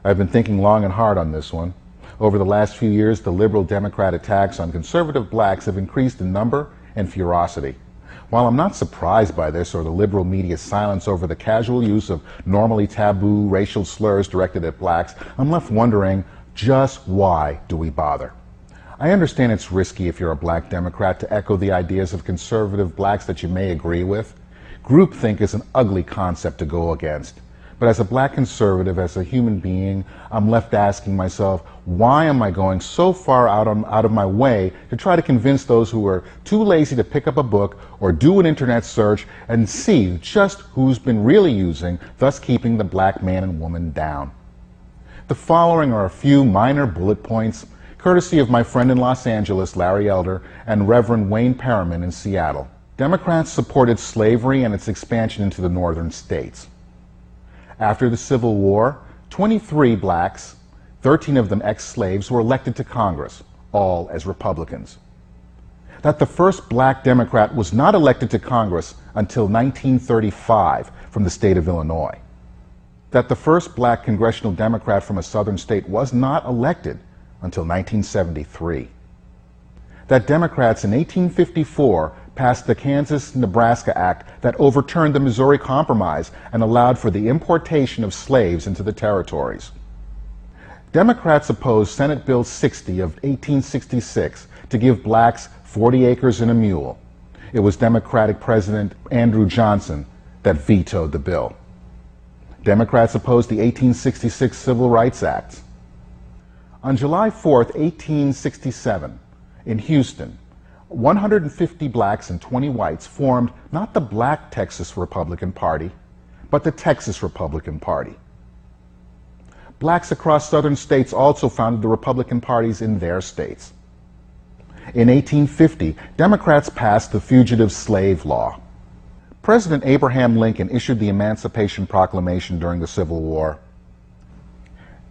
I've been thinking long and hard on this one. Over the last few years, the liberal Democrat attacks on conservative blacks have increased in number and ferocity. While I'm not surprised by this or the liberal media's silence over the casual use of normally taboo racial slurs directed at blacks, I'm left wondering, just why do we bother? I understand it's risky if you're a black Democrat to echo the ideas of conservative blacks that you may agree with. Groupthink is an ugly concept to go against. But as a black conservative, as a human being, I'm left asking myself, why am I going so far out of my way to try to convince those who are too lazy to pick up a book or do an internet search and see just who's been really using, thus keeping the black man and woman down? The following are a few minor bullet points, courtesy of my friend in Los Angeles, Larry Elder, and Reverend Wayne Perriman in Seattle. Democrats supported slavery and its expansion into the northern states. After the Civil War, 23 blacks, 13 of them ex-slaves, were elected to Congress, all as Republicans. That the first black Democrat was not elected to Congress until 1935 from the state of Illinois. That the first black congressional Democrat from a southern state was not elected until 1973. That Democrats in 1854 passed the Kansas-Nebraska Act that overturned the Missouri Compromise and allowed for the importation of slaves into the territories. Democrats opposed Senate Bill 60 of 1866 to give blacks 40 acres and a mule. It was Democratic President Andrew Johnson that vetoed the bill. Democrats opposed the 1866 Civil Rights Act. On July 4, 1867, in Houston, 150 blacks and 20 whites formed not the Black Texas Republican Party, but the Texas Republican Party. Blacks across southern states also founded the Republican parties in their states. In 1850, Democrats passed the Fugitive Slave Law. President Abraham Lincoln issued the Emancipation Proclamation during the Civil War.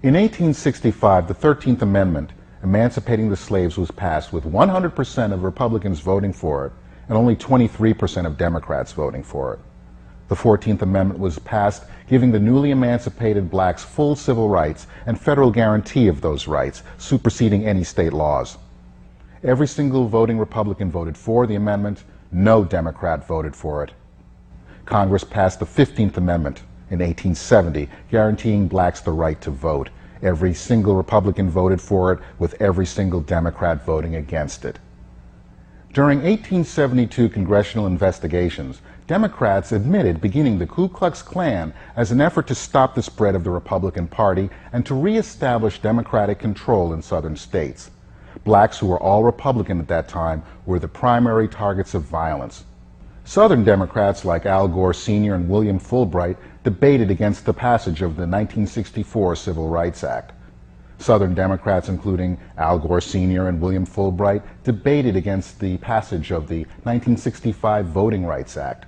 In 1865, the 13th Amendment emancipating the slaves was passed with 100% of Republicans voting for it and only 23% of Democrats voting for it. The 14th Amendment was passed giving the newly emancipated blacks full civil rights and federal guarantee of those rights, superseding any state laws. Every single voting Republican voted for the amendment. No Democrat voted for it. Congress passed the 15th Amendment in 1870, guaranteeing blacks the right to vote. Every single Republican voted for it, with every single Democrat voting against it. During 1872 congressional investigations, Democrats admitted beginning the Ku Klux Klan as an effort to stop the spread of the Republican Party and to reestablish Democratic control in southern states. Blacks who were all Republican at that time were the primary targets of violence. Southern Democrats like Al Gore Sr. and William Fulbright debated against the passage of the 1964 Civil Rights Act. Southern Democrats, including Al Gore Sr. and William Fulbright, debated against the passage of the 1965 Voting Rights Act.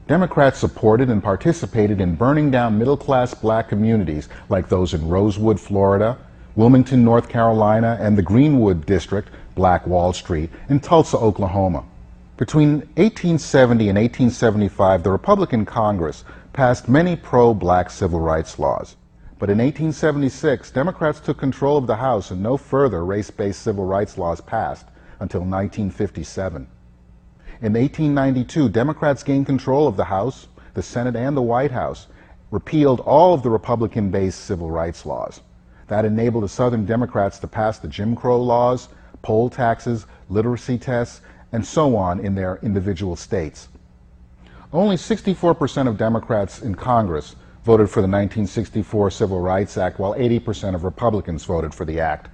Democrats supported and participated in burning down middle-class black communities like those in Rosewood, Florida, Wilmington, North Carolina, and the Greenwood District, Black Wall Street, in Tulsa, Oklahoma. Between 1870 and 1875, the Republican Congress passed many pro-black civil rights laws. But in 1876, Democrats took control of the House and no further race-based civil rights laws passed until 1957. In 1892, Democrats gained control of the House, the Senate, and the White House, repealed all of the Republican-based civil rights laws. That enabled the Southern Democrats to pass the Jim Crow laws, poll taxes, literacy tests, and so on in their individual states. Only 64% of Democrats in Congress voted for the 1964 Civil Rights Act, while 80% of Republicans voted for the act.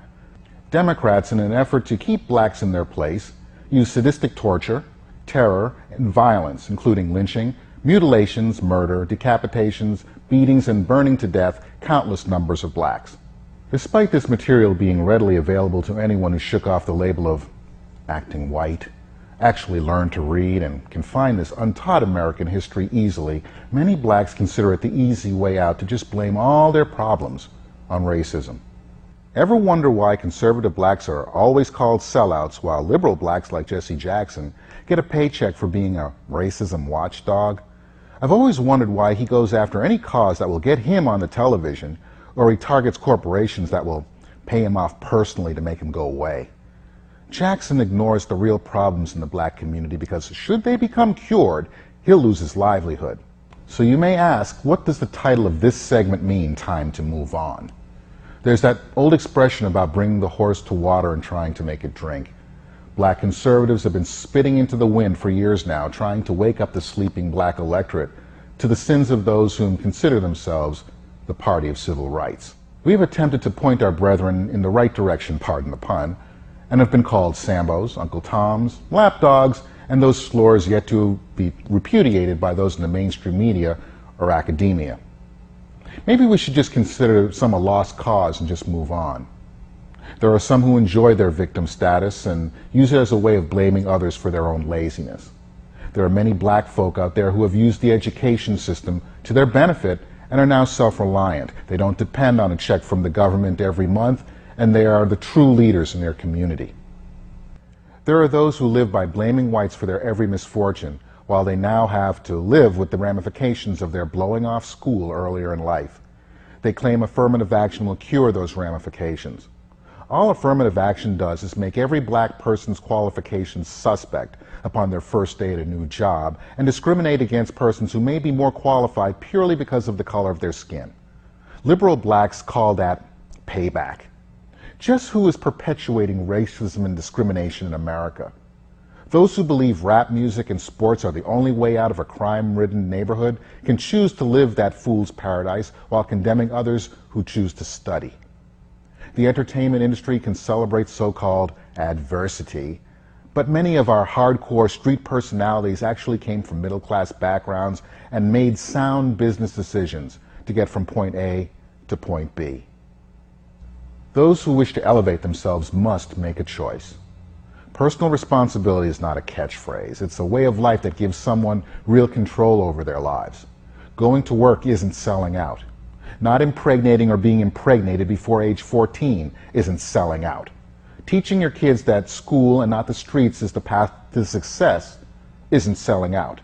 Democrats, in an effort to keep blacks in their place, used sadistic torture, terror, and violence, including lynching, mutilations, murder, decapitations, beatings, and burning to death countless numbers of blacks. Despite this material being readily available to anyone who shook off the label of acting white, actually learned to read, and can find this untaught American history easily, many blacks consider it the easy way out to just blame all their problems on racism. Ever wonder why conservative blacks are always called sellouts while liberal blacks like Jesse Jackson get a paycheck for being a racism watchdog? I've always wondered why he goes after any cause that will get him on the television, or he targets corporations that will pay him off personally to make him go away. Jackson ignores the real problems in the black community because should they become cured, he'll lose his livelihood. So you may ask, what does the title of this segment mean, Time to Move On? There's that old expression about bringing the horse to water and trying to make it drink. Black conservatives have been spitting into the wind for years now, trying to wake up the sleeping black electorate to the sins of those whom consider themselves the party of civil rights. We have attempted to point our brethren in the right direction, pardon the pun, and have been called Sambos, Uncle Toms, lapdogs, and those slurs yet to be repudiated by those in the mainstream media or academia. Maybe we should just consider some a lost cause and just move on. There are some who enjoy their victim status and use it as a way of blaming others for their own laziness. There are many black folk out there who have used the education system to their benefit and are now self-reliant. They don't depend on a check from the government every month, and they are the true leaders in their community. There are those who live by blaming whites for their every misfortune, while they now have to live with the ramifications of their blowing off school earlier in life. They claim affirmative action will cure those ramifications. All affirmative action does is make every black person's qualifications suspect upon their first day at a new job and discriminate against persons who may be more qualified purely because of the color of their skin. Liberal blacks call that payback. Just who is perpetuating racism and discrimination in America? Those who believe rap music and sports are the only way out of a crime-ridden neighborhood can choose to live that fool's paradise while condemning others who choose to study. The entertainment industry can celebrate so-called adversity, but many of our hardcore street personalities actually came from middle-class backgrounds and made sound business decisions to get from point A to point B. Those who wish to elevate themselves must make a choice. Personal responsibility is not a catchphrase. It's a way of life that gives someone real control over their lives. Going to work isn't selling out. Not impregnating or being impregnated before age 14 isn't selling out. Teaching your kids that school and not the streets is the path to success isn't selling out.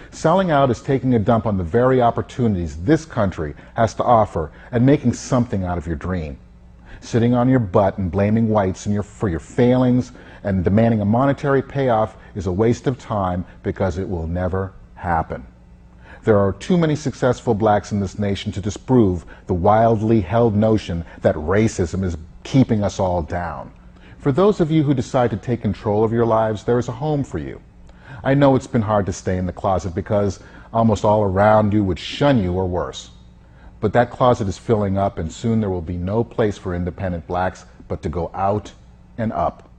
Selling out is taking a dump on the very opportunities this country has to offer and making something out of your dream. Sitting on your butt and blaming whites for your failings and demanding a monetary payoff is a waste of time because it will never happen. There are too many successful blacks in this nation to disprove the wildly held notion that racism is keeping us all down. For those of you who decide to take control of your lives, there is a home for you. I know it's been hard to stay in the closet because almost all around you would shun you or worse. But that closet is filling up, and soon there will be no place for independent blacks but to go out and up.